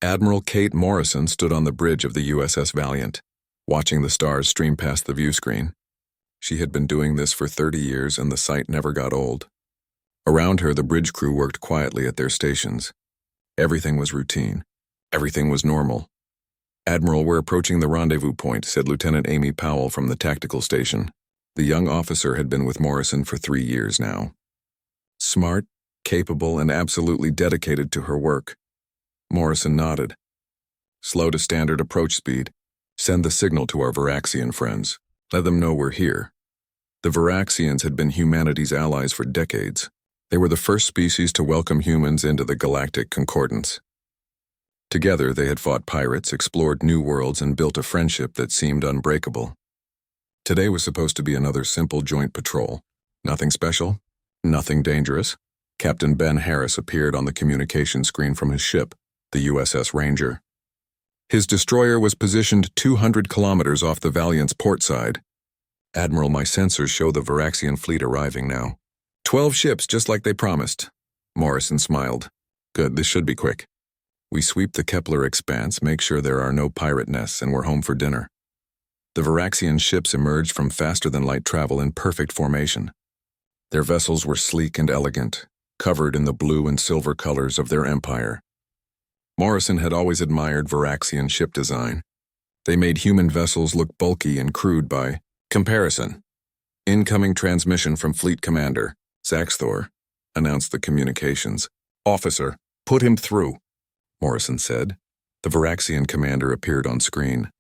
Admiral Kate Morrison stood on the bridge of the USS Valiant, watching the stars stream past the view screen. She had been doing this for 30 years and the sight never got old. Around her, the bridge crew worked quietly at their stations. Everything was routine. Everything was normal. "Admiral, we're approaching the rendezvous point," said Lieutenant Amy Powell from the tactical station. The young officer had been with Morrison for 3 years now. Smart, capable, and absolutely dedicated to her work. Morrison nodded. "Slow to standard approach speed. Send the signal to our Varaxian friends. Let them know we're here." The Varaxians had been humanity's allies for decades. They were the first species to welcome humans into the Galactic Concordance. Together, they had fought pirates, explored new worlds, and built a friendship that seemed unbreakable. Today was supposed to be another simple joint patrol. Nothing special, nothing dangerous. Captain Ben Harris appeared on the communication screen from his ship, the USS Ranger. His destroyer was positioned 200 kilometers off the Valiant's port side. "Admiral, my sensors show the Varaxian fleet arriving now. 12 ships, just like they promised." Morrison smiled. "Good, this should be quick. We sweep the Kepler expanse, make sure there are no pirate nests, and we're home for dinner." The Varaxian ships emerged from faster-than-light travel in perfect formation. Their vessels were sleek and elegant, covered in the blue and silver colors of their empire. Morrison had always admired Varaxian ship design. They made human vessels look bulky and crude by comparison. "Incoming transmission from Fleet Commander Saxthor," announced the communications. "Officer, put him through," Morrison said. The Varaxian commander appeared on screen.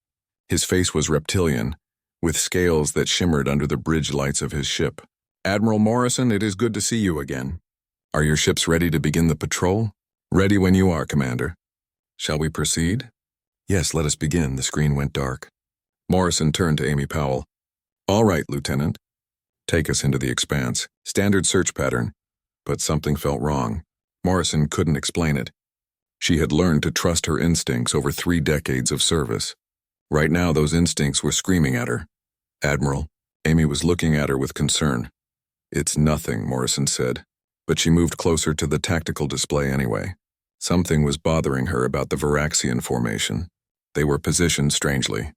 His face was reptilian, with scales that shimmered under the bridge lights of his ship. "Admiral Morrison, it is good to see you again. Are your ships ready to begin the patrol?" "Ready when you are, Commander." "Shall we proceed?" "Yes, let us begin." The screen went dark. Morrison turned to Amy Powell. "All right, Lieutenant. Take us into the expanse. Standard search pattern." But something felt wrong. Morrison couldn't explain it. She had learned to trust her instincts over 3 decades of service. Right now, those instincts were screaming at her. "Admiral." Amy was looking at her with concern. "It's nothing," Morrison said, but she moved closer to the tactical display anyway. Something was bothering her about the Varaxian formation. They were positioned strangely,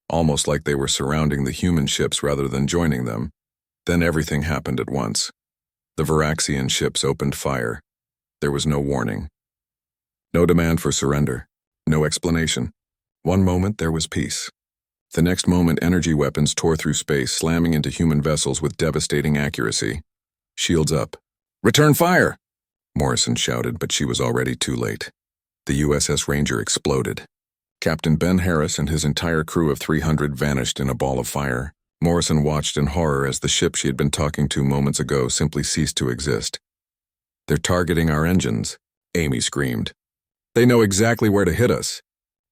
almost like they were surrounding the human ships rather than joining them. Then everything happened at once. The Varaxian ships opened fire. There was no warning. No demand for surrender. No explanation. One moment there was peace. The next moment energy weapons tore through space, slamming into human vessels with devastating accuracy. "Shields up." "Return fire!" Morrison shouted, but she was already too late. The USS Ranger exploded. Captain Ben Harris and his entire crew of 300 vanished in a ball of fire. Morrison watched in horror as the ship she had been talking to moments ago simply ceased to exist. "They're targeting our engines," Amy screamed. "They know exactly where to hit us."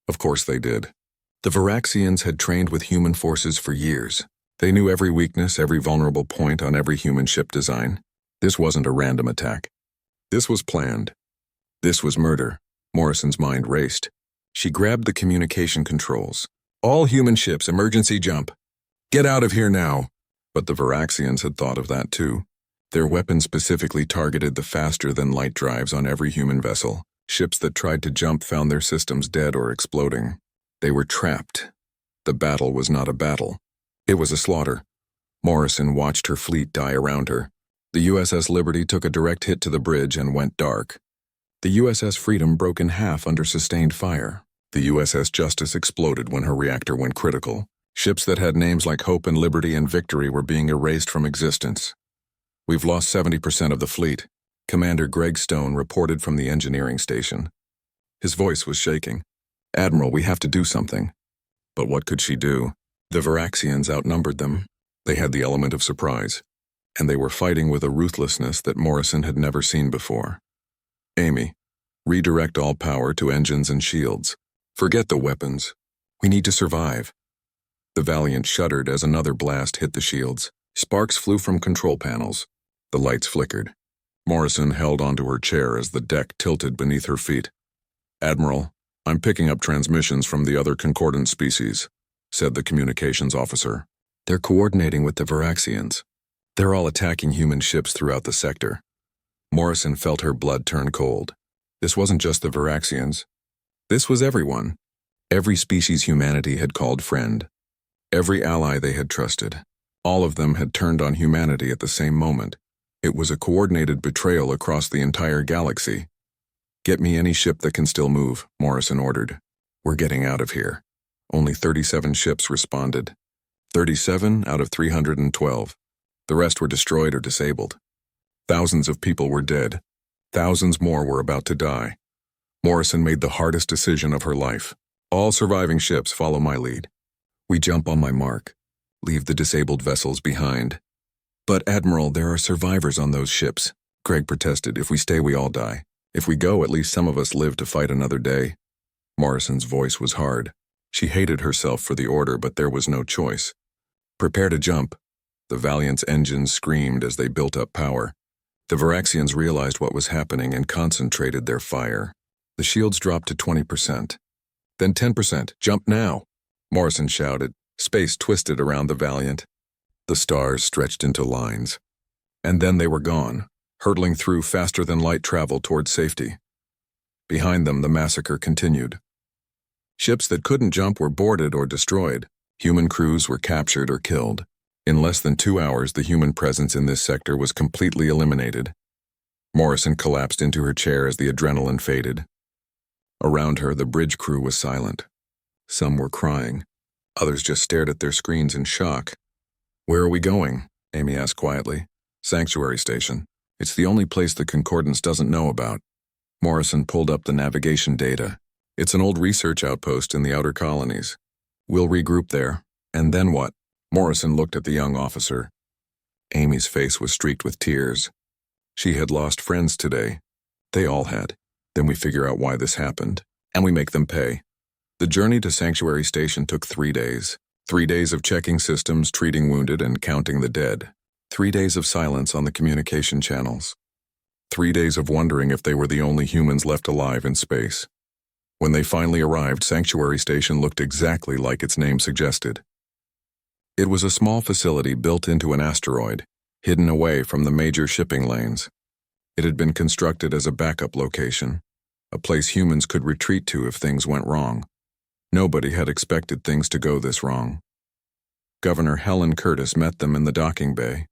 Of course they did. The Varaxians had trained with human forces for years. They knew every weakness, every vulnerable point on every human ship design. This wasn't a random attack. This was planned. This was murder. Morrison's mind raced. She grabbed the communication controls. "All human ships, emergency jump. Get out of here now." But the Varaxians had thought of that too. Their weapons specifically targeted the faster-than-light drives on every human vessel. Ships that tried to jump found their systems dead or exploding. They were trapped. The battle was not a battle. It was a slaughter. Morrison watched her fleet die around her. The USS Liberty took a direct hit to the bridge and went dark. The USS Freedom broke in half under sustained fire. The USS Justice exploded when her reactor went critical. Ships that had names like Hope and Liberty and Victory were being erased from existence. "We've lost 70% of the fleet," Commander Greg Stone reported from the engineering station. His voice was shaking. "Admiral, we have to do something." But what could she do? The Varaxians outnumbered them. They had the element of surprise, and they were fighting with a ruthlessness that Morrison had never seen before. "Amy, redirect all power to engines and shields. Forget the weapons. We need to survive." The Valiant shuddered as another blast hit the shields. Sparks flew from control panels. The lights flickered. Morrison held onto her chair as the deck tilted beneath her feet. "Admiral, I'm picking up transmissions from the other concordant species," said the communications officer. "They're coordinating with the Varaxians. They're all attacking human ships throughout the sector." Morrison felt her blood turn cold. This wasn't just the Varaxians. This was everyone. Every species humanity had called friend. Every ally they had trusted. All of them had turned on humanity at the same moment. It was a coordinated betrayal across the entire galaxy. "Get me any ship that can still move," Morrison ordered. "We're getting out of here." Only 37 ships responded. 37 out of 312. The rest were destroyed or disabled. Thousands of people were dead. Thousands more were about to die. Morrison made the hardest decision of her life. "All surviving ships follow my lead. We jump on my mark. Leave the disabled vessels behind." "But Admiral, there are survivors on those ships," Greg protested. "If we stay, we all die. If we go, at least some of us live to fight another day." Morrison's voice was hard. She hated herself for the order, but there was no choice. "Prepare to jump." The Valiant's engines screamed as they built up power. The Varaxians realized what was happening and concentrated their fire. The shields dropped to 20%. Then 10%. "Jump now!" Morrison shouted. Space twisted around the Valiant. The stars stretched into lines. And then they were gone, hurtling through faster than light travel towards safety. Behind them, the massacre continued. Ships that couldn't jump were boarded or destroyed. Human crews were captured or killed. In less than 2 hours, the human presence in this sector was completely eliminated. Morrison collapsed into her chair as the adrenaline faded. Around her, the bridge crew was silent. Some were crying. Others just stared at their screens in shock. "Where are we going?" Amy asked quietly. "Sanctuary Station. It's the only place the Concordance doesn't know about." Morrison pulled up the navigation data. "It's an old research outpost in the outer colonies. We'll regroup there. And then what?" Morrison looked at the young officer. Amy's face was streaked with tears. She had lost friends today. They all had. Then we figure out why this happened, and we make them pay. The journey to Sanctuary Station took 3 days. 3 days of checking systems, treating wounded, and counting the dead. 3 days of silence on the communication channels. 3 days of wondering if they were the only humans left alive in space. When they finally arrived, Sanctuary Station looked exactly like its name suggested. It was a small facility built into an asteroid, hidden away from the major shipping lanes. It had been constructed as a backup location, a place humans could retreat to if things went wrong. Nobody had expected things to go this wrong. Governor Helen Curtis met them in the docking bay.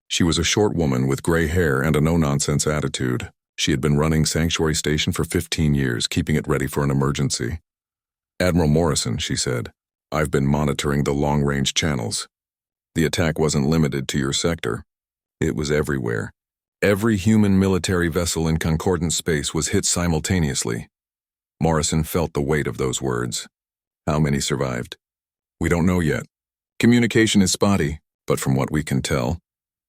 She was a short woman with gray hair and a no-nonsense attitude. She had been running Sanctuary Station for 15 years, keeping it ready for an emergency. "Admiral Morrison," she said, "I've been monitoring the long-range channels. The attack wasn't limited to your sector. It was everywhere. Every human military vessel in Concordant space was hit simultaneously." Morrison felt the weight of those words. "How many survived?" "We don't know yet. Communication is spotty, but from what we can tell,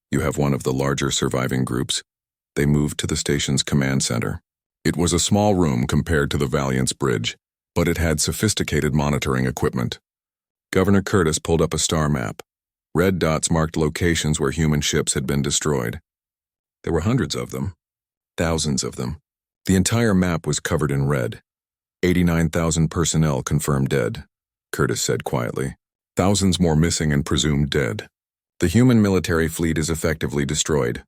you have one of the larger surviving groups." They moved to the station's command center. It was a small room compared to the Valiant's bridge, but it had sophisticated monitoring equipment. Governor Curtis pulled up a star map. Red dots marked locations where human ships had been destroyed. There were hundreds of them. Thousands of them. The entire map was covered in red. 89,000 personnel confirmed dead, Curtis said quietly. Thousands more missing and presumed dead. The human military fleet is effectively destroyed.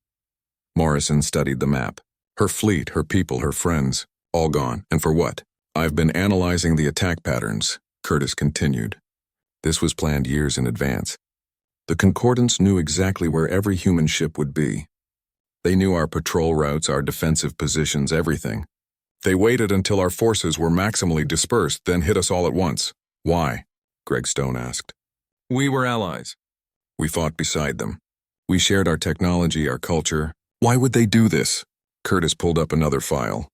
Morrison studied the map. Her fleet, her people, her friends, all gone. And for what? "I've been analyzing the attack patterns," Curtis continued. This was planned years in advance. The Concordance knew exactly where every human ship would be. They knew our patrol routes, our defensive positions, everything. They waited until our forces were maximally dispersed, then hit us all at once. "Why?" Greg Stone asked. "We were allies. We fought beside them. We shared our technology, our culture. Why would they do this?" Curtis pulled up another file.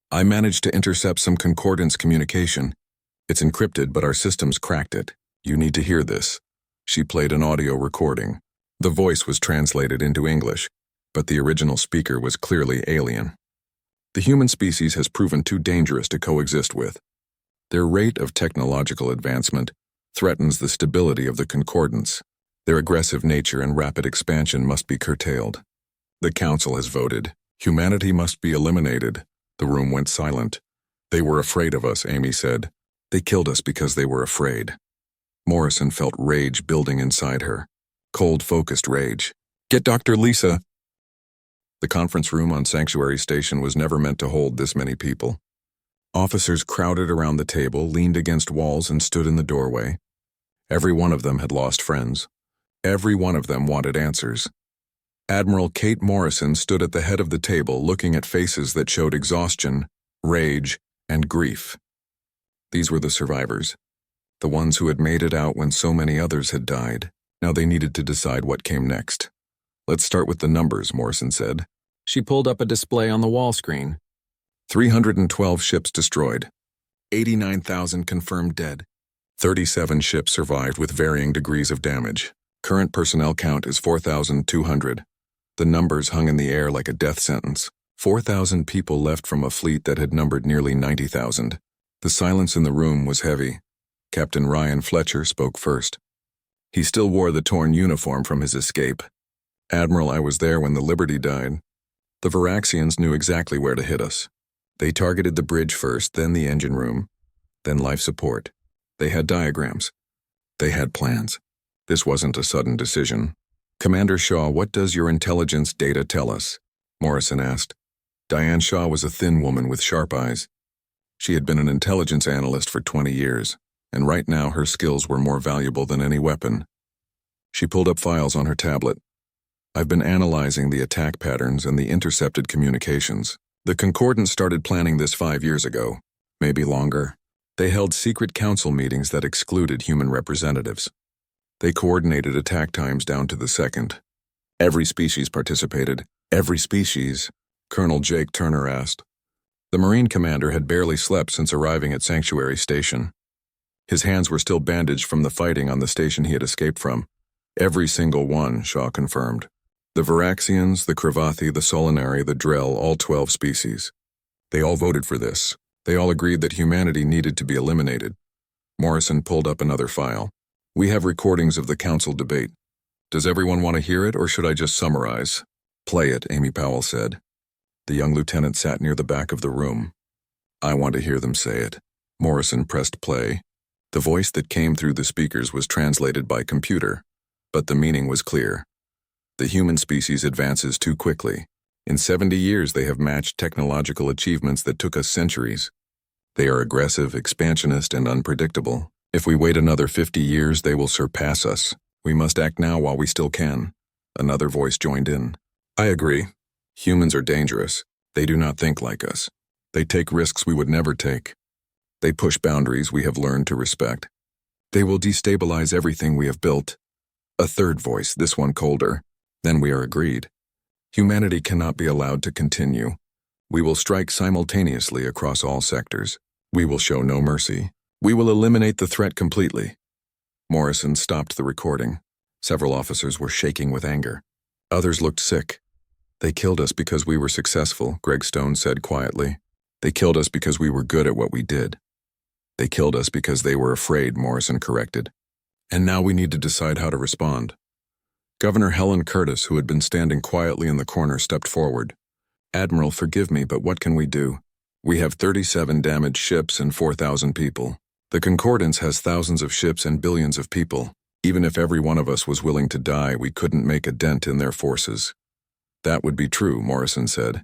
"I managed to intercept some Concordance communication. It's encrypted, but our systems cracked it. You need to hear this." She played an audio recording. The voice was translated into English, but the original speaker was clearly alien. "The human species has proven too dangerous to coexist with. Their rate of technological advancement threatens the stability of the Concordance. Their aggressive nature and rapid expansion must be curtailed. The Council has voted. Humanity must be eliminated." The room went silent. "They were afraid of us," Amy said. "They killed us because they were afraid." Morrison felt rage building inside her. Cold, focused rage. "Get Dr. Lisa." The conference room on Sanctuary Station was never meant to hold this many people. Officers crowded around the table, leaned against walls, and stood in the doorway. Every one of them had lost friends. Every one of them wanted answers. Admiral Kate Morrison stood at the head of the table, looking at faces that showed exhaustion, rage, and grief. These were the survivors, the ones who had made it out when so many others had died. Now they needed to decide what came next. "Let's start with the numbers," Morrison said. She pulled up a display on the wall screen. 312 ships destroyed. 89,000 confirmed dead. 37 ships survived with varying degrees of damage. Current personnel count is 4,200. The numbers hung in the air like a death sentence. 4,000 people left from a fleet that had numbered nearly 90,000. The silence in the room was heavy. Captain Ryan Fletcher spoke first. He still wore the torn uniform from his escape. "Admiral, I was there when the Liberty died. The Varaxians knew exactly where to hit us. They targeted the bridge first, then the engine room, then life support. They had diagrams. They had plans. This wasn't a sudden decision." "Commander Shaw, what does your intelligence data tell us?" Morrison asked. Diane Shaw was a thin woman with sharp eyes. She had been an intelligence analyst for 20 years, and right now her skills were more valuable than any weapon. She pulled up files on her tablet. "I've been analyzing the attack patterns and the intercepted communications. The Concordance started planning this 5 years ago, maybe longer. They held secret council meetings that excluded human representatives. They coordinated attack times down to the second. Every species participated." "Every species?" Colonel Jake Turner asked. The Marine commander had barely slept since arriving at Sanctuary Station. His hands were still bandaged from the fighting on the station he had escaped from. "Every single one," Shaw confirmed. "The Varaxians, the Cravathi, the Solinari, the Drell, all 12 species. They all voted for this. They all agreed that humanity needed to be eliminated." Morrison pulled up another file. "We have recordings of the council debate. Does everyone want to hear it, or should I just summarize?" "Play it," Amy Powell said. The young lieutenant sat near the back of the room. "I want to hear them say it." Morrison pressed play. The voice that came through the speakers was translated by computer, but the meaning was clear. "The human species advances too quickly. In 70 years they have matched technological achievements that took us centuries. They are aggressive, expansionist, and unpredictable. If we wait another 50 years, they will surpass us. We must act now while we still can." Another voice joined in. "I agree. Humans are dangerous. They do not think like us. They take risks we would never take. They push boundaries we have learned to respect. They will destabilize everything we have built." A third voice, this one colder. "Then we are agreed. Humanity cannot be allowed to continue. We will strike simultaneously across all sectors. We will show no mercy. We will eliminate the threat completely." Morrison stopped the recording. Several officers were shaking with anger. Others looked sick. "They killed us because we were successful," Greg Stone said quietly. "They killed us because we were good at what we did." "They killed us because they were afraid," Morrison corrected. "And now we need to decide how to respond." Governor Helen Curtis, who had been standing quietly in the corner, stepped forward. "Admiral, forgive me, but what can we do? We have 37 damaged ships and 4,000 people. The Concordance has thousands of ships and billions of people. Even if every one of us was willing to die, we couldn't make a dent in their forces." "That would be true," Morrison said,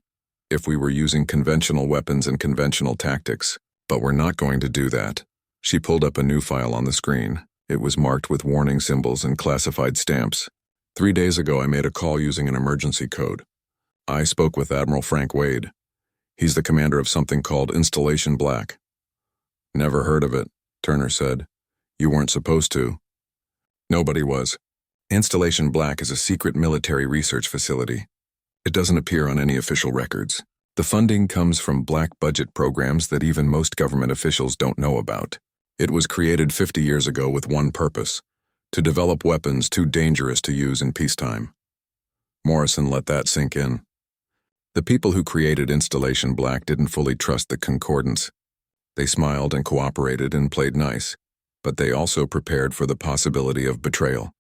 "if we were using conventional weapons and conventional tactics. But we're not going to do that." She pulled up a new file on the screen. It was marked with warning symbols and classified stamps. 3 days ago, I made a call using an emergency code. I spoke with Admiral Frank Wade. He's the commander of something called Installation Black. "Never heard of it," Turner said. "You weren't supposed to." "Nobody was. Installation Black is a secret military research facility. It doesn't appear on any official records. The funding comes from black budget programs that even most government officials don't know about. It was created 50 years ago with one purpose: to develop weapons too dangerous to use in peacetime." Morrison let that sink in. The people who created Installation Black didn't fully trust the Concordance. They smiled and cooperated and played nice, but they also prepared for the possibility of betrayal.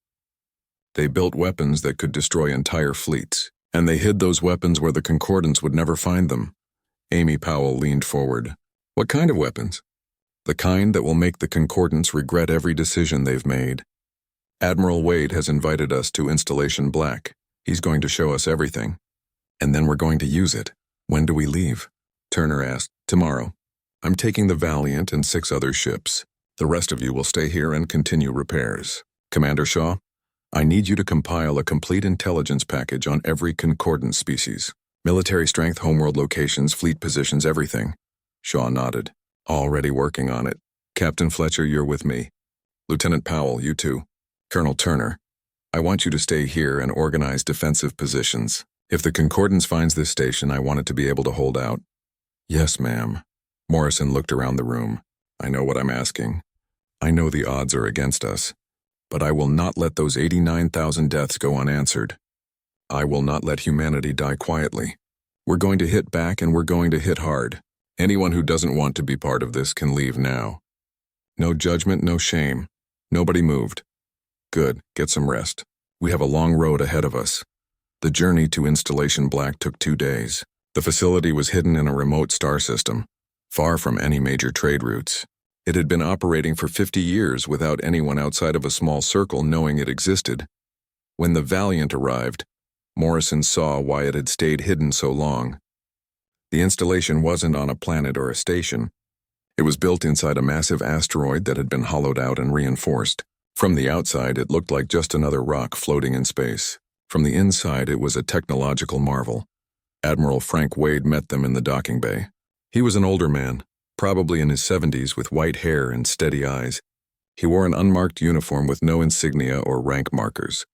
They built weapons that could destroy entire fleets, and they hid those weapons where the Concordance would never find them. Amy Powell leaned forward. "What kind of weapons?" "The kind that will make the Concordance regret every decision they've made. Admiral Wade has invited us to Installation Black. He's going to show us everything. And then we're going to use it." "When do we leave?" Turner asked. "Tomorrow." I'm taking the Valiant and 6 other ships. The rest of you will stay here and continue repairs. Commander Shaw, I need you to compile a complete intelligence package on every concordant species. Military strength, homeworld locations, fleet positions, everything. Shaw nodded. Already working on it. Captain Fletcher, you're with me. Lieutenant Powell, you too. Colonel Turner, I want you to stay here and organize defensive positions. If the Concordance finds this station, I want it to be able to hold out. Yes, ma'am. Morrison looked around the room. I know what I'm asking. I know the odds are against us. But I will not let those 89,000 deaths go unanswered. I will not let humanity die quietly. We're going to hit back and we're going to hit hard. Anyone who doesn't want to be part of this can leave now. No judgment, no shame. Nobody moved. Good, get some rest. We have a long road ahead of us. The journey to Installation Black took 2 days. The facility was hidden in a remote star system, far from any major trade routes. It had been operating for 50 years without anyone outside of a small circle knowing it existed. When the Valiant arrived, Morrison saw why it had stayed hidden so long. The installation wasn't on a planet or a station. It was built inside a massive asteroid that had been hollowed out and reinforced. From the outside, it looked like just another rock floating in space. From the inside, it was a technological marvel. Admiral Frank Wade met them in the docking bay. He was an older man, probably in his 70s, with white hair and steady eyes. He wore an unmarked uniform with no insignia or rank markers.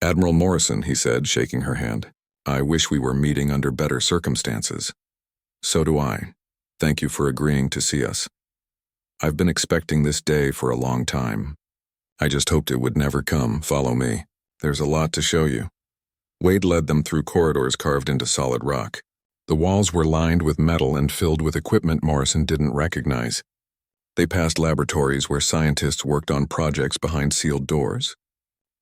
Admiral Morrison, he said, shaking her hand. I wish we were meeting under better circumstances. So do I. Thank you for agreeing to see us. I've been expecting this day for a long time. I just hoped it would never come. Follow me. There's a lot to show you. Wade led them through corridors carved into solid rock. The walls were lined with metal and filled with equipment Morrison didn't recognize. They passed laboratories where scientists worked on projects behind sealed doors.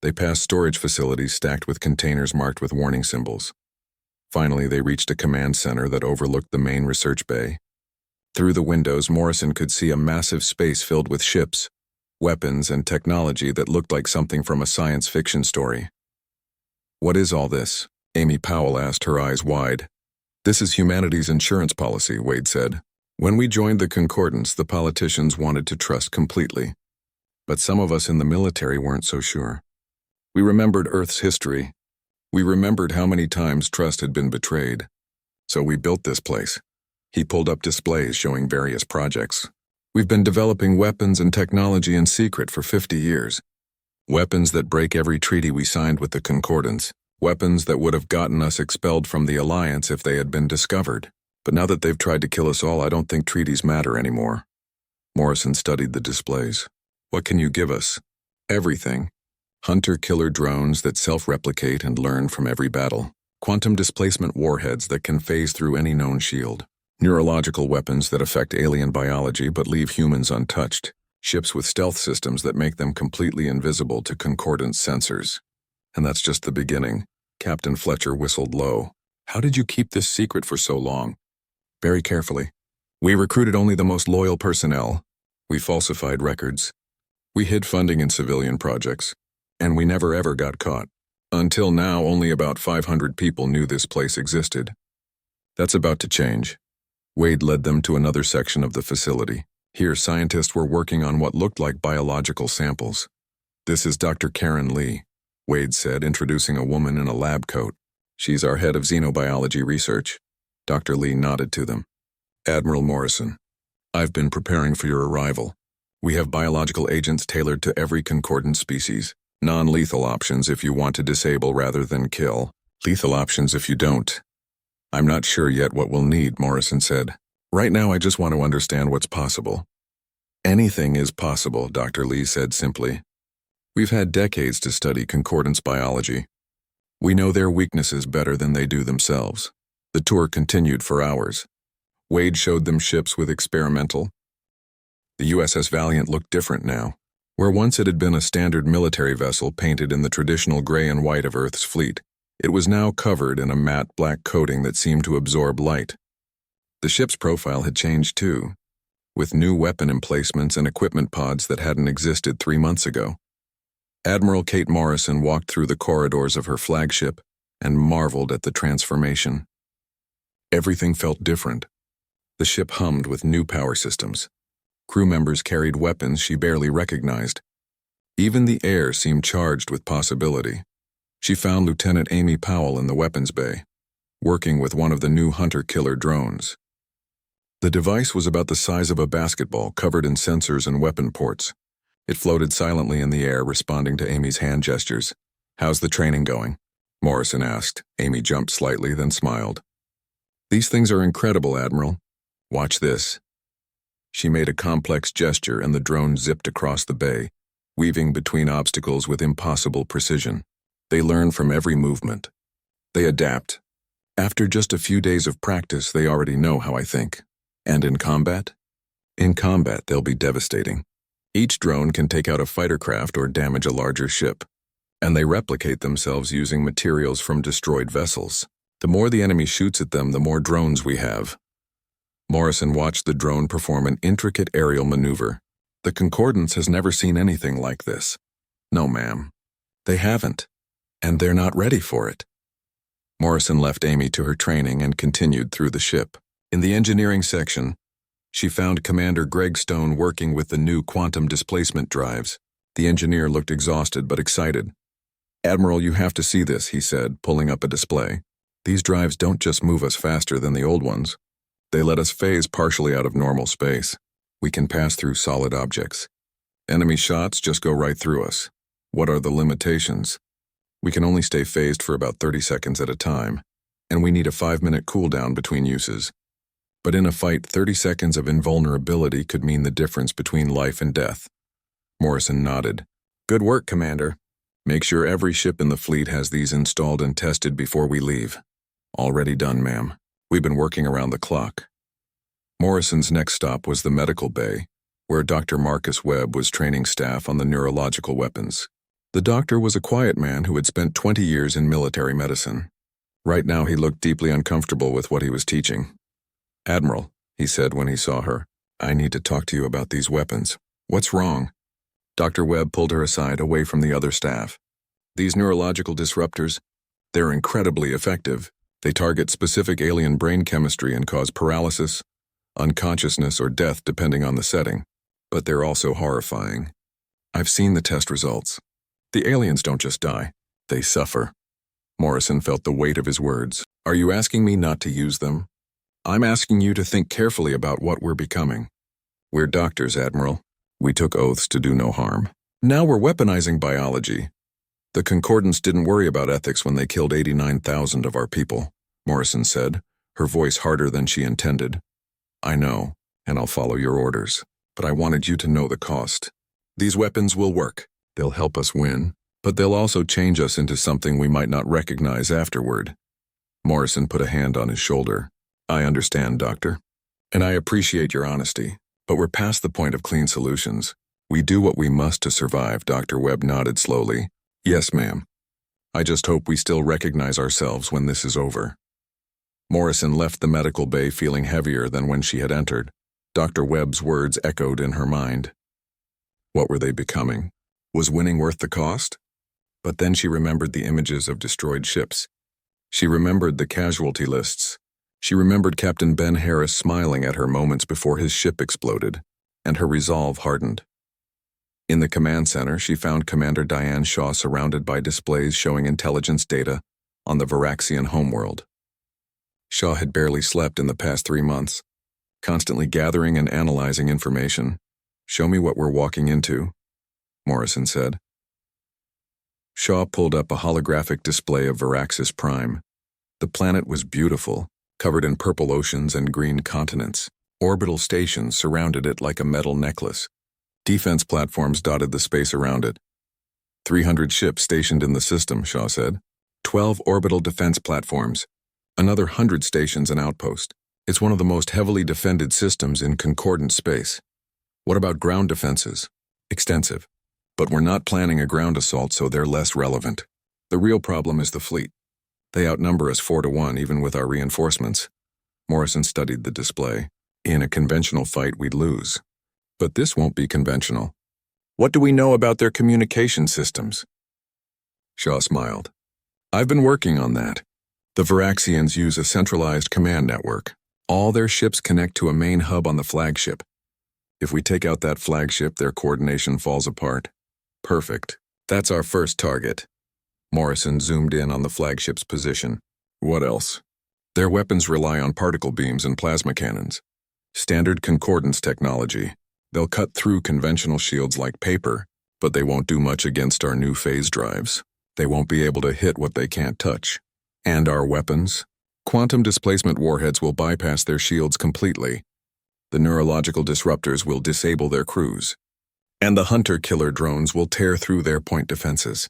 They passed storage facilities stacked with containers marked with warning symbols. Finally, they reached a command center that overlooked the main research bay. Through the windows, Morrison could see a massive space filled with ships, weapons, and technology that looked like something from a science fiction story. What is all this? Amy Powell asked, her eyes wide. This is humanity's insurance policy, Wade said. When we joined the Concordance, the politicians wanted to trust completely. But some of us in the military weren't so sure. We remembered Earth's history. We remembered how many times trust had been betrayed. So we built this place. He pulled up displays showing various projects. We've been developing weapons and technology in secret for 50 years. Weapons that break every treaty we signed with the Concordance. Weapons that would have gotten us expelled from the Alliance if they had been discovered. But now that they've tried to kill us all, I don't think treaties matter anymore. Morrison studied the displays. What can you give us? Everything. Hunter-killer drones that self-replicate and learn from every battle. Quantum displacement warheads that can phase through any known shield. Neurological weapons that affect alien biology but leave humans untouched. Ships with stealth systems that make them completely invisible to Concordance sensors. And that's just the beginning. Captain Fletcher whistled low. How did you keep this secret for so long? Very carefully. We recruited only the most loyal personnel. We falsified records. We hid funding in civilian projects. And we never ever got caught. Until now, only about 500 people knew this place existed. That's about to change. Wade led them to another section of the facility. Here, scientists were working on what looked like biological samples. This is Dr. Karen Lee, Wade said, introducing a woman in a lab coat. She's our head of xenobiology research. Dr. Lee nodded to them. Admiral Morrison, I've been preparing for your arrival. We have biological agents tailored to every concordant species. Non-lethal options if you want to disable rather than kill. Lethal options if you don't. I'm not sure yet what we'll need, Morrison said. Right now I just want to understand what's possible. Anything is possible, Dr. Lee said simply. We've had decades to study concordance biology. We know their weaknesses better than they do themselves. The tour continued for hours. Wade showed them ships with experimental. The USS Valiant looked different now. Where once it had been a standard military vessel painted in the traditional gray and white of Earth's fleet, it was now covered in a matte black coating that seemed to absorb light. The ship's profile had changed too, with new weapon emplacements and equipment pods that hadn't existed 3 months ago. Admiral Kate Morrison walked through the corridors of her flagship and marveled at the transformation. Everything felt different. The ship hummed with new power systems. Crew members carried weapons she barely recognized. Even the air seemed charged with possibility. She found Lieutenant Amy Powell in the weapons bay, working with one of the new hunter-killer drones. The device was about the size of a basketball, covered in sensors and weapon ports. It floated silently in the air, responding to Amy's hand gestures. "How's the training going?" Morrison asked. Amy jumped slightly, then smiled. "These things are incredible, Admiral. Watch this." She made a complex gesture and the drone zipped across the bay, weaving between obstacles with impossible precision. They learn from every movement. They adapt. After just a few days of practice, they already know how I think. And in combat? In combat, they'll be devastating. Each drone can take out a fighter craft or damage a larger ship, and they replicate themselves using materials from destroyed vessels. The more the enemy shoots at them, the more drones we have. Morrison watched the drone perform an intricate aerial maneuver. The Concordance has never seen anything like this. No, ma'am. They haven't, and they're not ready for it. Morrison left Amy to her training and continued through the ship. In the engineering section, she found Commander Greg Stone working with the new quantum displacement drives. The engineer looked exhausted but excited. "Admiral, you have to see this," he said, pulling up a display. "These drives don't just move us faster than the old ones. They let us phase partially out of normal space. We can pass through solid objects. Enemy shots just go right through us. What are the limitations? We can only stay phased for about 30 seconds at a time, and we need a 5-minute cooldown between uses. But in a fight, 30 seconds of invulnerability could mean the difference between life and death." Morrison nodded. "Good work, Commander. Make sure every ship in the fleet has these installed and tested before we leave." "Already done, ma'am. We've been working around the clock." Morrison's next stop was the medical bay, where Dr. Marcus Webb was training staff on the neurological weapons. The doctor was a quiet man who had spent 20 years in military medicine. Right now he looked deeply uncomfortable with what he was teaching. "Admiral," he said when he saw her, "I need to talk to you about these weapons." "What's wrong?" Dr. Webb pulled her aside, away from the other staff. "These neurological disruptors, they're incredibly effective. They target specific alien brain chemistry and cause paralysis, unconsciousness, or death depending on the setting. But they're also horrifying. I've seen the test results. The aliens don't just die, they suffer." Morrison felt the weight of his words. "Are you asking me not to use them? I'm asking you to think carefully about what we're becoming. We're doctors, Admiral. We took oaths to do no harm. Now we're weaponizing biology. The Concordance didn't worry about ethics when they killed 89,000 of our people," Morrison said, her voice harder than she intended. "I know, and I'll follow your orders, but I wanted you to know the cost. These weapons will work. They'll help us win, but they'll also change us into something we might not recognize afterward." Morrison put a hand on his shoulder. "I understand, Doctor, and I appreciate your honesty, but we're past the point of clean solutions. We do what we must to survive." Dr. Webb nodded slowly. "Yes, ma'am. I just hope we still recognize ourselves when this is over." Morrison left the medical bay feeling heavier than when she had entered. Dr. Webb's words echoed in her mind. What were they becoming? Was winning worth the cost? But then she remembered the images of destroyed ships. She remembered the casualty lists. She remembered Captain Ben Harris smiling at her moments before his ship exploded, and her resolve hardened. In the command center, she found Commander Diane Shaw surrounded by displays showing intelligence data on the Varaxian homeworld. Shaw had barely slept in the past 3 months, constantly gathering and analyzing information. "Show me what we're walking into," Morrison said. Shaw pulled up a holographic display of Varaxis Prime. The planet was beautiful, covered in purple oceans and green continents. Orbital stations surrounded it like a metal necklace. Defense platforms dotted the space around it. 300 ships stationed in the system, Shaw said. 12 orbital defense platforms. Another 100 stations and outposts. It's one of the most heavily defended systems in concordant space. What about ground defenses? Extensive. But we're not planning a ground assault, so they're less relevant. The real problem is the fleet. They outnumber us 4-1 even with our reinforcements. Morrison studied the display. In a conventional fight, we'd lose. But this won't be conventional. What do we know about their communication systems? Shaw smiled. I've been working on that. The Varaxians use a centralized command network, All their ships connect to a main hub on the flagship. If we take out that flagship, their coordination falls apart. Perfect. That's our first target. Morrison zoomed in on the flagship's position. What else? Their weapons rely on particle beams and plasma cannons. Standard concordance technology. They'll cut through conventional shields like paper, but they won't do much against our new phase drives. They won't be able to hit what they can't touch. And our weapons? Quantum displacement warheads will bypass their shields completely. The neurological disruptors will disable their crews. And the hunter-killer drones will tear through their point defenses.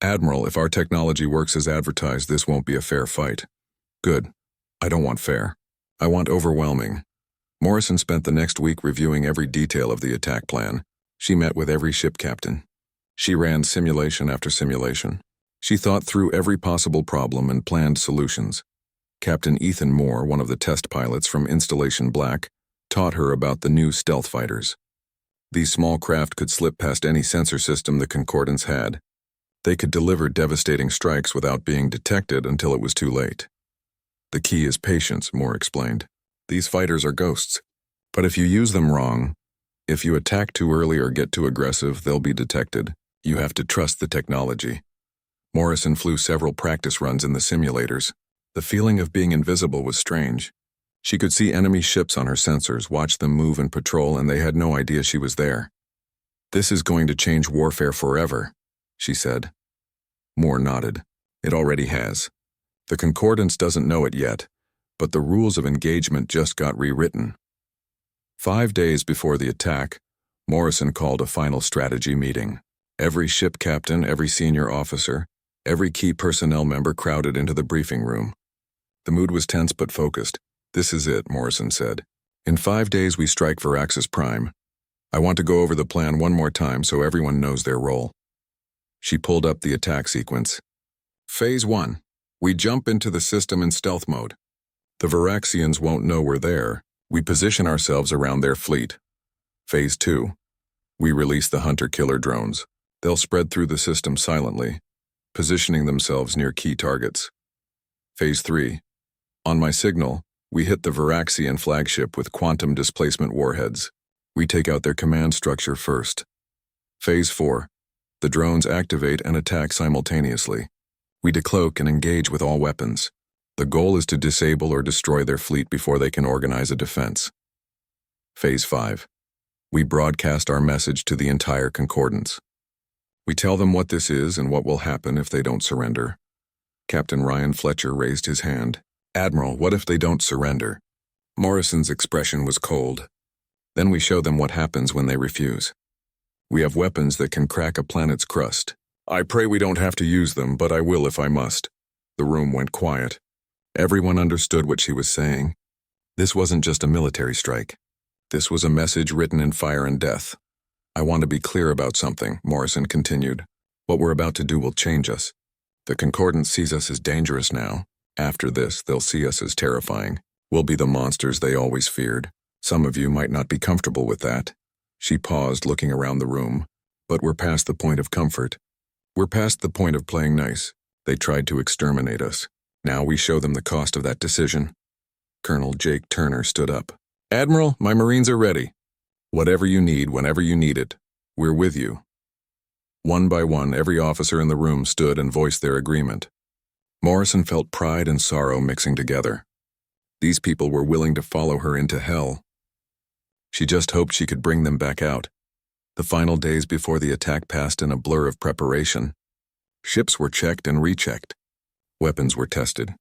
Admiral, if our technology works as advertised, this won't be a fair fight. Good. I don't want fair. I want overwhelming. Morrison spent the next week reviewing every detail of the attack plan. She met with every ship captain. She ran simulation after simulation. She thought through every possible problem and planned solutions. Captain Ethan Moore, one of the test pilots from Installation Black, taught her about the new stealth fighters. These small craft could slip past any sensor system the Concordance had. They could deliver devastating strikes without being detected until it was too late. The key is patience, Moore explained. These fighters are ghosts. But if you use them wrong, if you attack too early or get too aggressive, they'll be detected. You have to trust the technology. Morrison flew several practice runs in the simulators. The feeling of being invisible was strange. She could see enemy ships on her sensors, watch them move and patrol, and they had no idea she was there. This is going to change warfare forever, she said. Moore nodded. It already has. The Concordance doesn't know it yet, but the rules of engagement just got rewritten. 5 days before the attack, Morrison called a final strategy meeting. Every ship captain, every senior officer, every key personnel member crowded into the briefing room. The mood was tense but focused. This is it, Morrison said. In 5 days we strike Veraxis Prime. I want to go over the plan one more time so everyone knows their role. She pulled up the attack sequence. Phase 1. We jump into the system in stealth mode. The Veraxians won't know we're there. We position ourselves around their fleet. Phase 2. We release the hunter-killer drones. They'll spread through the system silently, positioning themselves near key targets. Phase 3. On my signal, we hit the Veraxian flagship with quantum displacement warheads. We take out their command structure first. Phase 4. The drones activate and attack simultaneously. We decloak and engage with all weapons. The goal is to disable or destroy their fleet before they can organize a defense. Phase 5. We broadcast our message to the entire Concordance. We tell them what this is and what will happen if they don't surrender. Captain Ryan Fletcher raised his hand. Admiral, what if they don't surrender? Morrison's expression was cold. Then we show them what happens when they refuse. We have weapons that can crack a planet's crust. I pray we don't have to use them, but I will if I must. The room went quiet. Everyone understood what she was saying. This wasn't just a military strike. This was a message written in fire and death. I want to be clear about something, Morrison continued. What we're about to do will change us. The Concordance sees us as dangerous now. After this, they'll see us as terrifying. We'll be the monsters they always feared. Some of you might not be comfortable with that. She paused, looking around the room. But we're past the point of comfort. We're past the point of playing nice. They tried to exterminate us. Now we show them the cost of that decision. Colonel Jake Turner stood up. Admiral, my Marines are ready. Whatever you need, whenever you need it. We're with you. One by one, every officer in the room stood and voiced their agreement. Morrison felt pride and sorrow mixing together. These people were willing to follow her into hell. She just hoped she could bring them back out. The final days before the attack passed in a blur of preparation. Ships were checked and rechecked. Weapons were tested.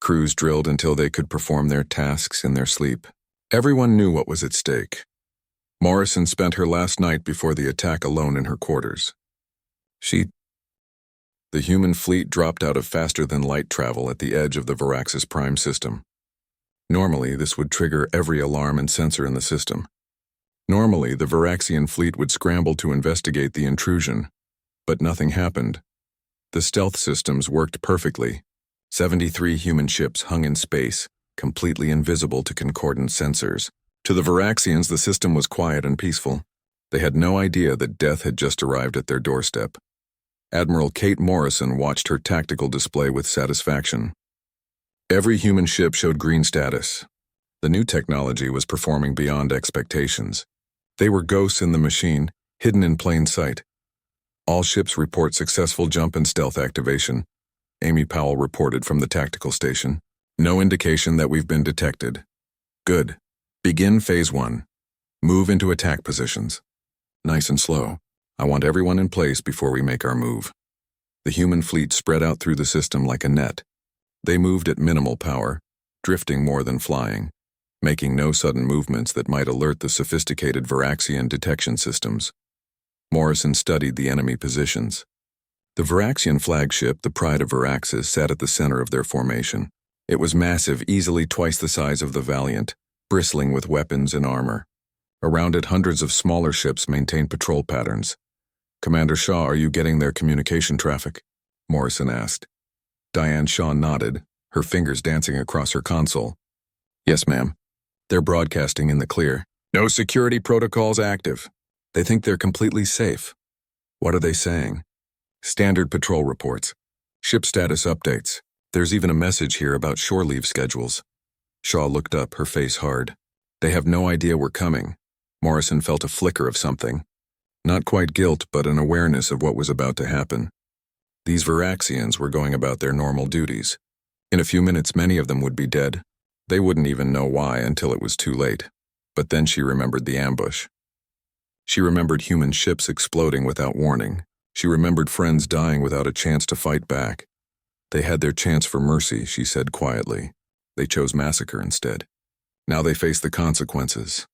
Crews drilled until they could perform their tasks in their sleep. Everyone knew what was at stake. Morrison spent her last night before the attack alone in her quarters. The human fleet dropped out of faster-than-light travel at the edge of the Veraxis Prime system. Normally, this would trigger every alarm and sensor in the system. Normally, the Veraxian fleet would scramble to investigate the intrusion, but nothing happened. The stealth systems worked perfectly. 73 human ships hung in space, completely invisible to concordant sensors. To the Veraxians, the system was quiet and peaceful. They had no idea that death had just arrived at their doorstep. Admiral Kate Morrison watched her tactical display with satisfaction. Every human ship showed green status. The new technology was performing beyond expectations. They were ghosts in the machine, hidden in plain sight. All ships report successful jump and stealth activation, Amy Powell reported from the tactical station. No indication that we've been detected. Good. Begin Phase 1. Move into attack positions. Nice and slow. I want everyone in place before we make our move. The human fleet spread out through the system like a net. They moved at minimal power, drifting more than flying, making no sudden movements that might alert the sophisticated Varaxian detection systems. Morrison studied the enemy positions. The Varaxian flagship, the Pride of Varaxis, sat at the center of their formation. It was massive, easily twice the size of the Valiant, bristling with weapons and armor. Around it, hundreds of smaller ships maintained patrol patterns. "Commander Shaw, are you getting their communication traffic?" Morrison asked. Diane Shaw nodded, her fingers dancing across her console. "Yes, ma'am. They're broadcasting in the clear. No security protocols active. They think they're completely safe." "What are they saying?" "Standard patrol reports. Ship status updates. There's even a message here about shore leave schedules." Shaw looked up, her face hard. "They have no idea we're coming." Morrison felt a flicker of something. Not quite guilt, but an awareness of what was about to happen. These Varaxians were going about their normal duties. In a few minutes, many of them would be dead. They wouldn't even know why until it was too late. But then she remembered the ambush. She remembered human ships exploding without warning. She remembered friends dying without a chance to fight back. They had their chance for mercy, she said quietly. They chose massacre instead. Now they faced the consequences.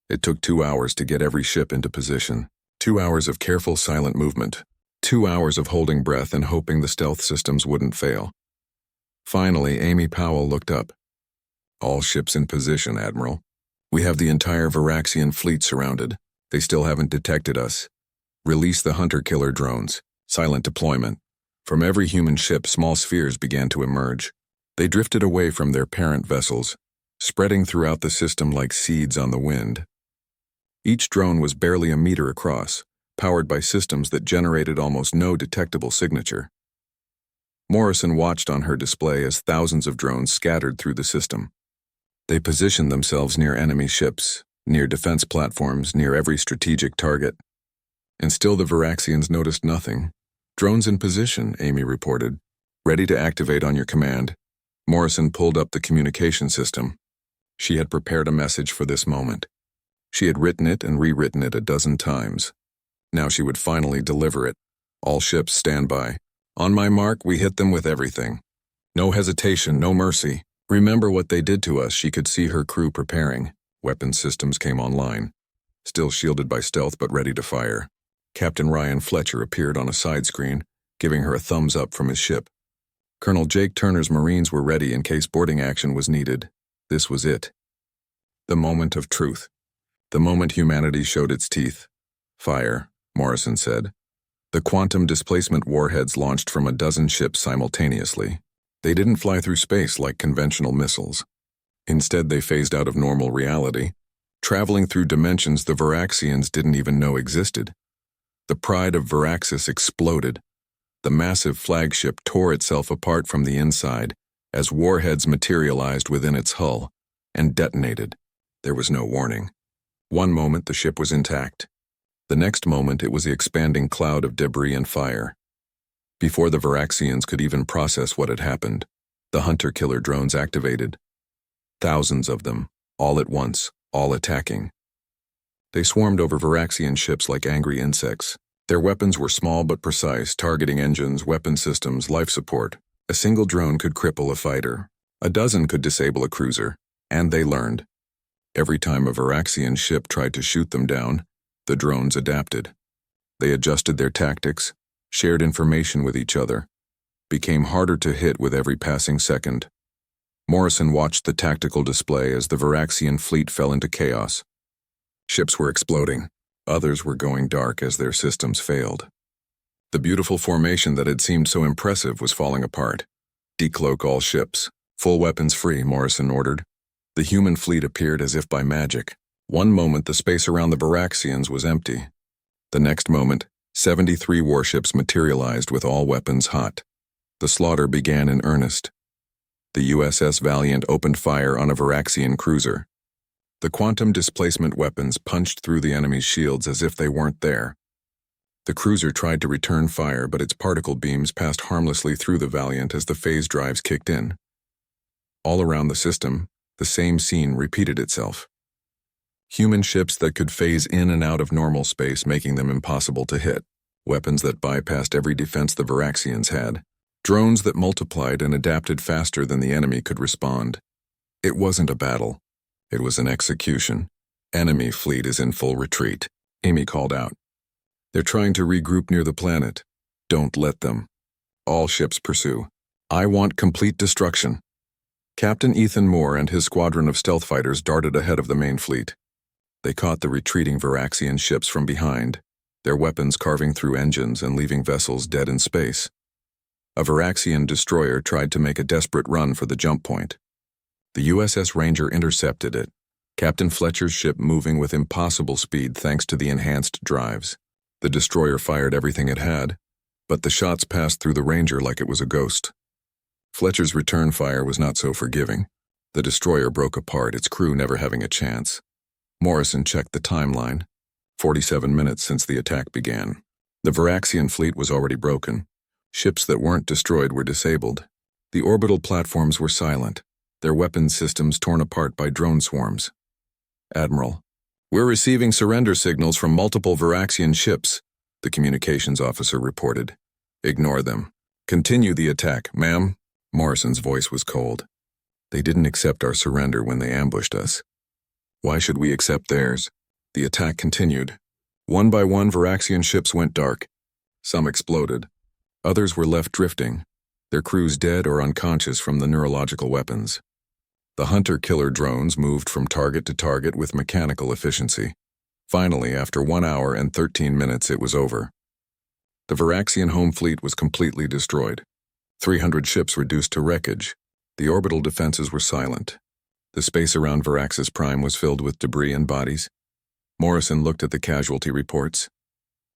It took 2 hours to get every ship into position. 2 hours of careful, silent movement. 2 hours of holding breath and hoping the stealth systems wouldn't fail. Finally, Amy Powell looked up. "All ships in position, Admiral. We have the entire Varaxian fleet surrounded. They still haven't detected us. Release the hunter-killer drones. Silent deployment." From every human ship, small spheres began to emerge. They drifted away from their parent vessels, spreading throughout the system like seeds on the wind. Each drone was barely a meter across, powered by systems that generated almost no detectable signature. Morrison watched on her display as thousands of drones scattered through the system. They positioned themselves near enemy ships, near defense platforms, near every strategic target. And still the Varaxians noticed nothing. "Drones in position," Amy reported. "Ready to activate on your command." Morrison pulled up the communication system. She had prepared a message for this moment. She had written it and rewritten it a dozen times. Now she would finally deliver it. "All ships stand by. On my mark, we hit them with everything. No hesitation, no mercy. Remember what they did to us." She could see her crew preparing. Weapon systems came online. Still shielded by stealth but ready to fire. Captain Ryan Fletcher appeared on a side screen, giving her a thumbs up from his ship. Colonel Jake Turner's Marines were ready in case boarding action was needed. This was it. The moment of truth. The moment humanity showed its teeth. "Fire," Morrison said. The quantum displacement warheads launched from a dozen ships simultaneously. They didn't fly through space like conventional missiles. Instead, they phased out of normal reality, traveling through dimensions the Varaxians didn't even know existed. The Pride of Varaxis exploded. The massive flagship tore itself apart from the inside as warheads materialized within its hull and detonated. There was no warning. One moment the ship was intact. The next moment it was the expanding cloud of debris and fire. Before the Varaxians could even process what had happened, the hunter-killer drones activated. Thousands of them, all at once, all attacking. They swarmed over Varaxian ships like angry insects. Their weapons were small but precise, targeting engines, weapon systems, life support. A single drone could cripple a fighter. A dozen could disable a cruiser. And they learned. Every time a Varaxian ship tried to shoot them down, the drones adapted. They adjusted their tactics, shared information with each other, became harder to hit with every passing second. Morrison watched the tactical display as the Varaxian fleet fell into chaos. Ships were exploding. Others were going dark as their systems failed. The beautiful formation that had seemed so impressive was falling apart. "Decloak all ships. Full weapons free," Morrison ordered. The human fleet appeared as if by magic. One moment the space around the Varaxians was empty. The next moment, 73 warships materialized with all weapons hot. The slaughter began in earnest. The USS Valiant opened fire on a Varaxian cruiser. The quantum displacement weapons punched through the enemy's shields as if they weren't there. The cruiser tried to return fire, but its particle beams passed harmlessly through the Valiant as the phase drives kicked in. All around the system, the same scene repeated itself. Human ships that could phase in and out of normal space, making them impossible to hit. Weapons that bypassed every defense the Varaxians had. Drones that multiplied and adapted faster than the enemy could respond. It wasn't a battle. It was an execution. Enemy fleet is in full retreat, Amy called out. They're trying to regroup near the planet. Don't let them. All ships pursue. I want complete destruction. Captain Ethan Moore and his squadron of stealth fighters darted ahead of the main fleet. They caught the retreating Varaxian ships from behind, their weapons carving through engines and leaving vessels dead in space. A Varaxian destroyer tried to make a desperate run for the jump point. The USS Ranger intercepted it, Captain Fletcher's ship moving with impossible speed thanks to the enhanced drives. The destroyer fired everything it had, but the shots passed through the Ranger like it was a ghost. Fletcher's return fire was not so forgiving. The destroyer broke apart, its crew never having a chance. Morrison checked the timeline. 47 minutes since the attack began. The Varaxian fleet was already broken. Ships that weren't destroyed were disabled. The orbital platforms were silent, their weapons systems torn apart by drone swarms. Admiral, we're receiving surrender signals from multiple Varaxian ships, the communications officer reported. Ignore them. Continue the attack, ma'am. Morrison's voice was cold. They didn't accept our surrender when they ambushed us. Why should we accept theirs? The attack continued. One by one, Varaxian ships went dark. Some exploded. Others were left drifting, their crews dead or unconscious from the neurological weapons. The hunter-killer drones moved from target to target with mechanical efficiency. Finally, after 1 hour and 13 minutes, it was over. The Varaxian home fleet was completely destroyed. 300 ships reduced to wreckage. The orbital defenses were silent. The space around Varaxis Prime was filled with debris and bodies. Morrison looked at the casualty reports.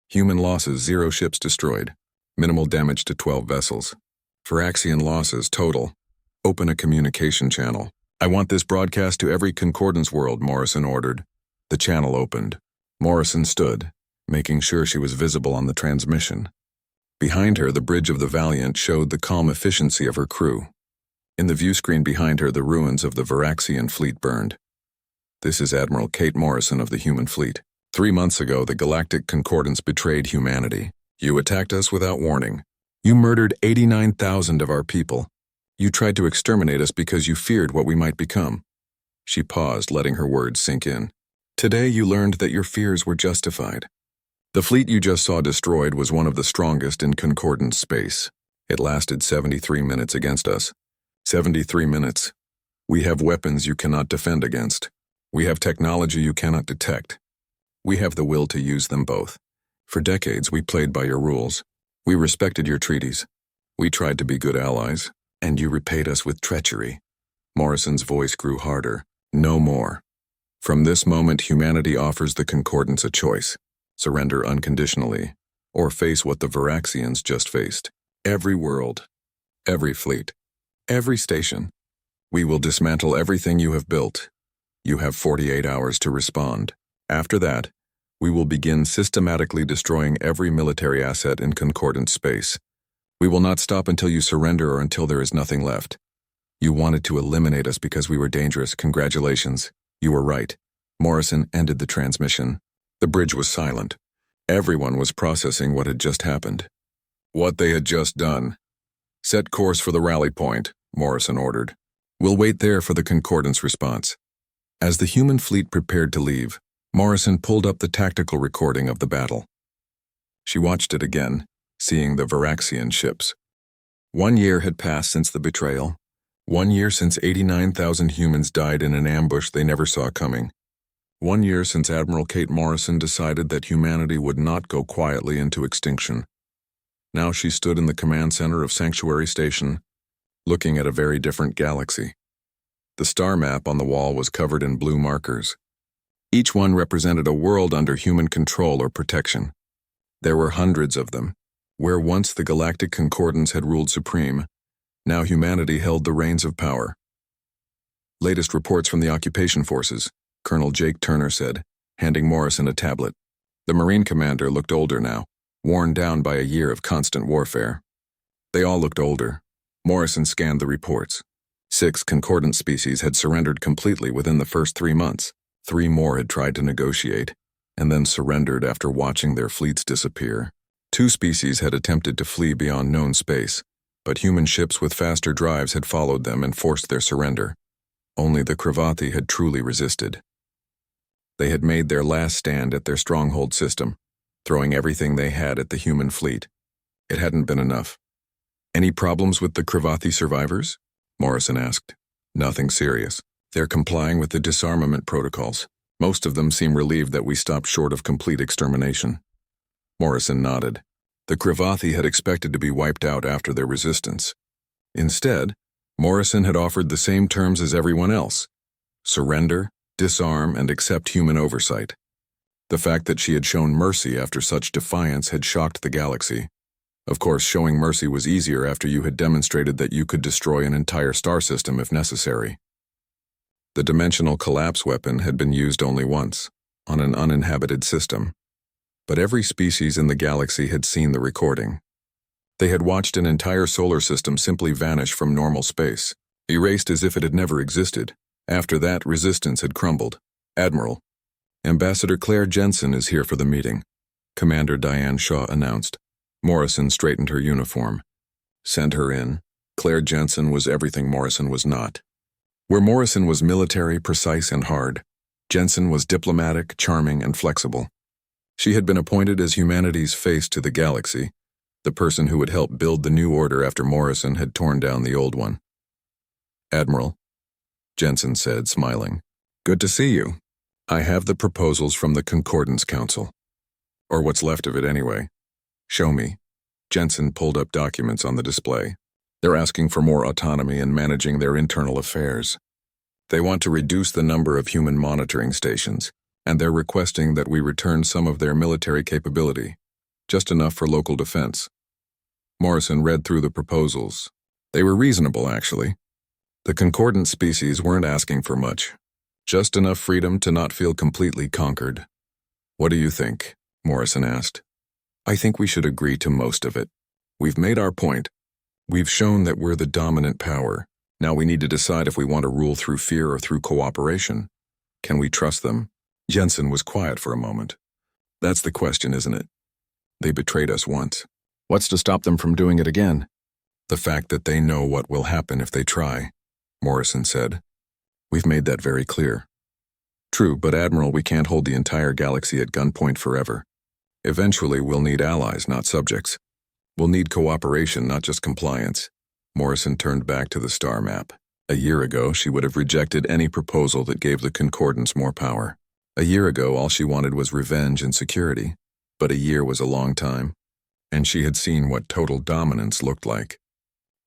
Human losses, 0 ships destroyed. Minimal damage to 12 vessels. Varaxian losses total. Open a communication channel. I want this broadcast to every Concordance world, Morrison ordered. The channel opened. Morrison stood, making sure she was visible on the transmission. Behind her, the bridge of the Valiant showed the calm efficiency of her crew. In the viewscreen behind her, the ruins of the Varaxian fleet burned. This is Admiral Kate Morrison of the human fleet. 3 months ago, the Galactic Concordance betrayed humanity. You attacked us without warning. You murdered 89,000 of our people. You tried to exterminate us because you feared what we might become. She paused, letting her words sink in. Today you learned that your fears were justified. The fleet you just saw destroyed was one of the strongest in Concordance space. It lasted 73 minutes against us. 73 minutes. We have weapons you cannot defend against. We have technology you cannot detect. We have the will to use them both. For decades we played by your rules. We respected your treaties. We tried to be good allies, and you repaid us with treachery. Morrison's voice grew harder. No more. From this moment, humanity offers the Concordance a choice. Surrender unconditionally, or face what the Varaxians just faced. Every world, every fleet, every station. We will dismantle everything you have built. You have 48 hours to respond. After that, we will begin systematically destroying every military asset in Concordance space. We will not stop until you surrender or until there is nothing left. You wanted to eliminate us because we were dangerous. Congratulations. You were right. Morrison ended the transmission. The bridge was silent. Everyone was processing what had just happened. What they had just done. Set course for the rally point, Morrison ordered. We'll wait there for the Concordance response. As the human fleet prepared to leave, Morrison pulled up the tactical recording of the battle. She watched it again, seeing the Varaxian ships. 1 year had passed since the betrayal. 1 year since 89,000 humans died in an ambush they never saw coming. 1 year since Admiral Kate Morrison decided that humanity would not go quietly into extinction. Now she stood in the command center of Sanctuary Station, looking at a very different galaxy. The star map on the wall was covered in blue markers. Each one represented a world under human control or protection. There were hundreds of them. Where once the Galactic Concordance had ruled supreme, Now humanity held the reins of power. Latest reports from the occupation forces, Colonel Jake Turner said, handing Morrison a tablet. The Marine commander looked older now, worn down by a year of constant warfare. They all looked older. Morrison scanned the reports. 6 concordant species had surrendered completely within the first 3 months. 3 more had tried to negotiate, and then surrendered after watching their fleets disappear. 2 species had attempted to flee beyond known space, but human ships with faster drives had followed them and forced their surrender. Only the Cravathi had truly resisted. They had made their last stand at their stronghold system, throwing everything they had at the human fleet. It hadn't been enough. Any problems with the Cravathi survivors? Morrison asked. Nothing serious. They're complying with the disarmament protocols. Most of them seem relieved that we stopped short of complete extermination. Morrison nodded. The Cravathi had expected to be wiped out after their resistance. Instead, Morrison had offered the same terms as everyone else: surrender, disarm, and accept human oversight. The fact that she had shown mercy after such defiance had shocked the galaxy. Of course, showing mercy was easier after you had demonstrated that you could destroy an entire star system if necessary. The dimensional collapse weapon had been used only once, on an uninhabited system. But every species in the galaxy had seen the recording. They had watched an entire solar system simply vanish from normal space, erased as if it had never existed. After that, resistance had crumbled. Admiral, Ambassador Claire Jensen is here for the meeting, Commander Diane Shaw announced. Morrison straightened her uniform. Send her in. Claire Jensen was everything Morrison was not. Where Morrison was military, precise, and hard, Jensen was diplomatic, charming, and flexible. She had been appointed as humanity's face to the galaxy, the person who would help build the new order after Morrison had torn down the old one. Admiral, Jensen said, smiling. Good to see you. I have the proposals from the Concordance Council. Or what's left of it anyway. Show me. Jensen pulled up documents on the display. They're asking for more autonomy in managing their internal affairs. They want to reduce the number of human monitoring stations, and they're requesting that we return some of their military capability, just enough for local defense. Morrison read through the proposals. They were reasonable, actually. The concordant species weren't asking for much, just enough freedom to not feel completely conquered. What do you think? Morrison asked. I think we should agree to most of it. We've made our point. We've shown that we're the dominant power. Now we need to decide if we want to rule through fear or through cooperation. Can we trust them? Jensen was quiet for a moment. That's the question, isn't it? They betrayed us once. What's to stop them from doing it again? The fact that they know what will happen if they try, Morrison said. We've made that very clear. True, but Admiral, we can't hold the entire galaxy at gunpoint forever. Eventually, we'll need allies, not subjects. We'll need cooperation, not just compliance. Morrison turned back to the star map. A year ago, she would have rejected any proposal that gave the Concordance more power. A year ago, all she wanted was revenge and security. But a year was a long time, and she had seen what total dominance looked like.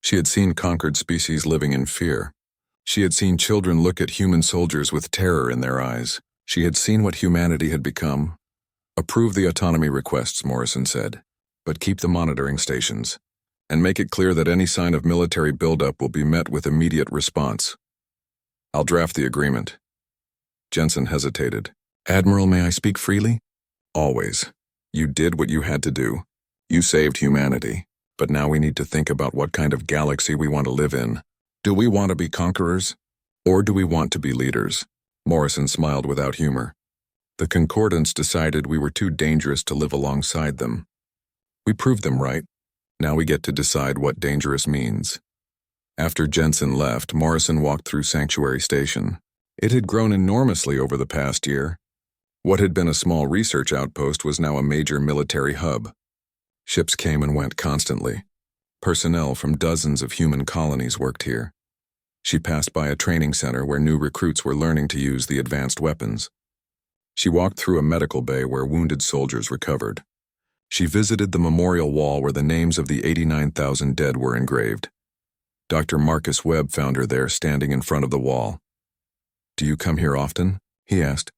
She had seen conquered species living in fear. She had seen children look at human soldiers with terror in their eyes. She had seen what humanity had become. Approve the autonomy requests, Morrison said, but keep the monitoring stations, and make it clear that any sign of military buildup will be met with immediate response. I'll draft the agreement. Jensen hesitated. Admiral, may I speak freely? Always. You did what you had to do. You saved humanity. But now we need to think about what kind of galaxy we want to live in. Do we want to be conquerors? Or do we want to be leaders? Morrison smiled without humor. The Concordance decided we were too dangerous to live alongside them. We proved them right. Now we get to decide what dangerous means. After Jensen left, Morrison walked through Sanctuary Station. It had grown enormously over the past year. What had been a small research outpost was now a major military hub. Ships came and went constantly. Personnel from dozens of human colonies worked here. She passed by a training center where new recruits were learning to use the advanced weapons. She walked through a medical bay where wounded soldiers recovered. She visited the memorial wall where the names of the 89,000 dead were engraved. Dr. Marcus Webb found her there, standing in front of the wall. Do you come here often? He asked.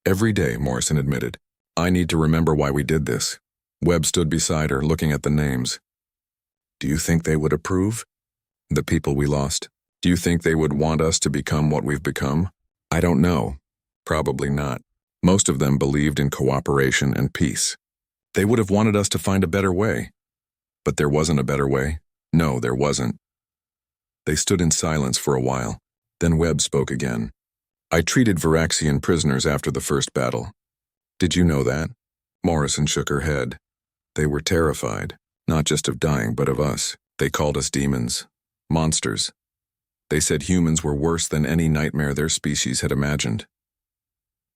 Every day, Morrison admitted. I need to remember why we did this. Webb stood beside her, looking at the names. Do you think they would approve? The people we lost. Do you think they would want us to become what we've become? I don't know. Probably not. Most of them believed in cooperation and peace. They would have wanted us to find a better way. But there wasn't a better way. No, there wasn't. They stood in silence for a while. Then Webb spoke again. I treated Viraxian prisoners after the first battle. Did you know that? Morrison shook her head. They were terrified, not just of dying, but of us. They called us demons, monsters. They said humans were worse than any nightmare their species had imagined.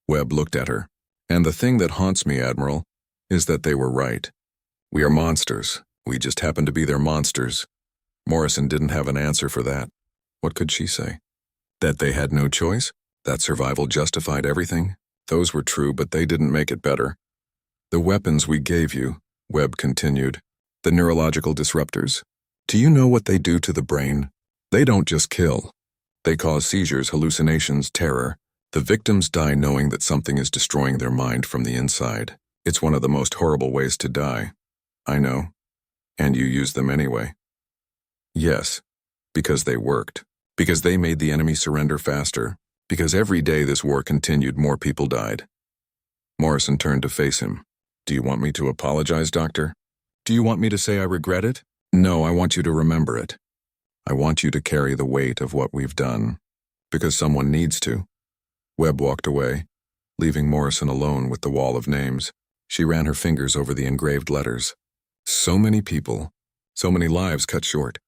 Webb looked at her. And the thing that haunts me, Admiral, is that they were right. We are monsters. We just happen to be their monsters. Morrison didn't have an answer for that. What could she say? That they had no choice? That survival justified everything? Those were true, but they didn't make it better. The weapons we gave you, Webb continued, the neurological disruptors. Do you know what they do to the brain? They don't just kill. They cause seizures, hallucinations, terror. The victims die knowing that something is destroying their mind from the inside. It's one of the most horrible ways to die. I know. And you use them anyway. Yes, because they worked. Because they made the enemy surrender faster. Because every day this war continued, more people died. Morrison turned to face him. Do you want me to apologize, Doctor? Do you want me to say I regret it? No, I want you to remember it. I want you to carry the weight of what we've done. Because someone needs to. Webb walked away, leaving Morrison alone with the wall of names. She ran her fingers over the engraved letters. So many people, so many lives cut short.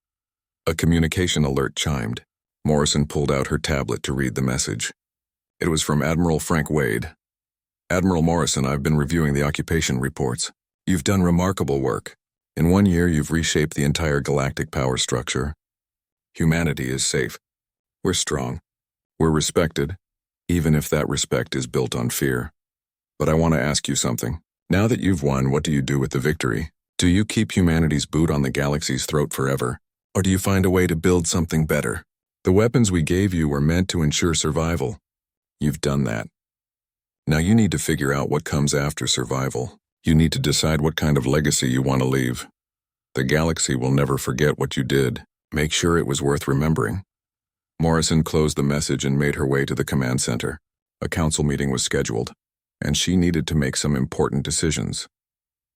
A communication alert chimed. Morrison pulled out her tablet to read the message. It was from Admiral Frank Wade. Admiral Morrison, I've been reviewing the occupation reports. You've done remarkable work. In 1 year, you've reshaped the entire galactic power structure. Humanity is safe. We're strong. We're respected, even if that respect is built on fear. But I want to ask you something. Now that you've won, what do you do with the victory? Do you keep humanity's boot on the galaxy's throat forever? Or do you find a way to build something better? The weapons we gave you were meant to ensure survival. You've done that. Now you need to figure out what comes after survival. You need to decide what kind of legacy you want to leave. The galaxy will never forget what you did. Make sure it was worth remembering. Morrison closed the message and made her way to the command center. A council meeting was scheduled, and she needed to make some important decisions.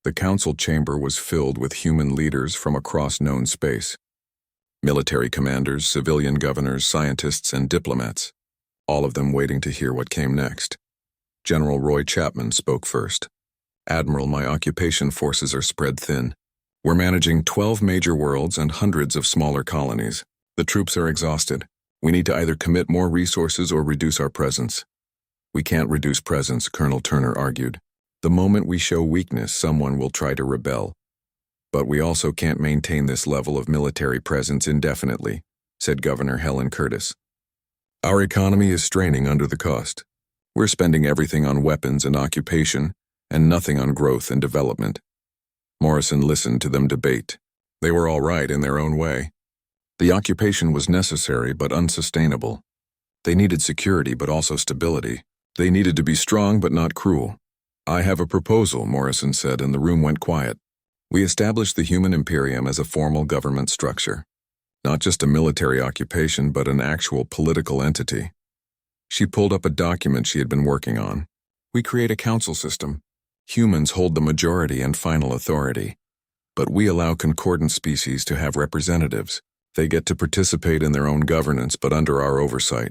The council chamber was filled with human leaders from across known space. Military commanders, civilian governors, scientists, and diplomats, all of them waiting to hear what came next. General Roy Chapman spoke first. Admiral, my occupation forces are spread thin. We're managing 12 major worlds and hundreds of smaller colonies. The troops are exhausted. We need to either commit more resources or reduce our presence. We can't reduce presence, Colonel Turner argued. The moment we show weakness, someone will try to rebel. But we also can't maintain this level of military presence indefinitely, said Governor Helen Curtis. Our economy is straining under the cost. We're spending everything on weapons and occupation, and nothing on growth and development. Morrison listened to them debate. They were all right in their own way. The occupation was necessary but unsustainable. They needed security but also stability. They needed to be strong but not cruel. I have a proposal, Morrison said, and the room went quiet. We established the Human Imperium as a formal government structure. Not just a military occupation, but an actual political entity. She pulled up a document she had been working on. We create a council system. Humans hold the majority and final authority. But we allow concordant species to have representatives. They get to participate in their own governance, but under our oversight.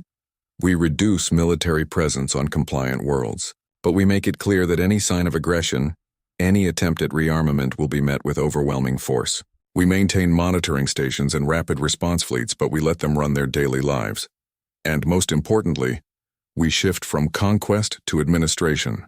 We reduce military presence on compliant worlds, but we make it clear that any sign of aggression, any attempt at rearmament will be met with overwhelming force. We maintain monitoring stations and rapid response fleets, but we let them run their daily lives. And most importantly, we shift from conquest to administration.